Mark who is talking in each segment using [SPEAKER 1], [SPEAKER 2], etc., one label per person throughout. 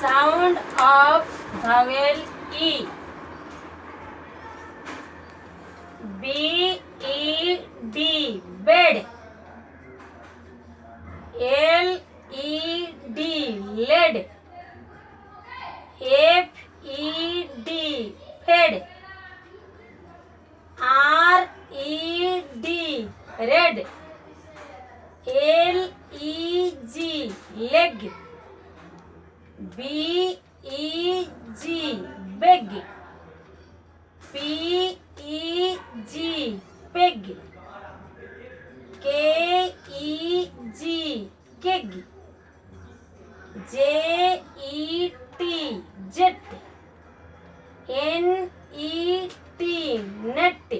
[SPEAKER 1] Sound of vowel E. B-E-D, bed. L-E-D, led. F-E-D, fed. R-E-D, red. L-E-G, leg. B-E-G, beg. P-E-G, peg. K-E-G, keg. J-E-T, jet. N-E-T, net.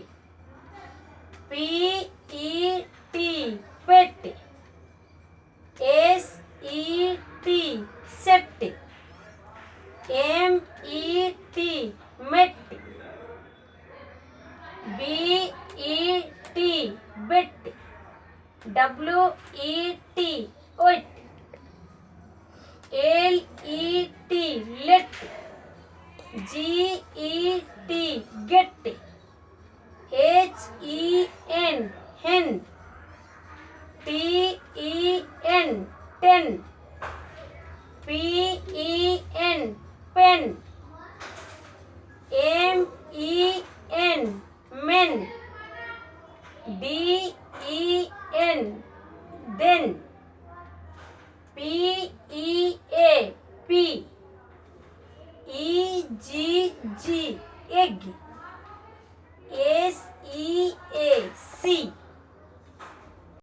[SPEAKER 1] P-E-T, pet. S-E-T, set. M-E-T, met. B-E-T, bet. W-E-T, wet. L-E-T, let. G-E-T, get. H-E-N, hen. T-E-N, ten. P-E-N, pen. M-E-N, men. D-E-N, then. P-E-A-P, E-G-G, egg. S-E-A-C.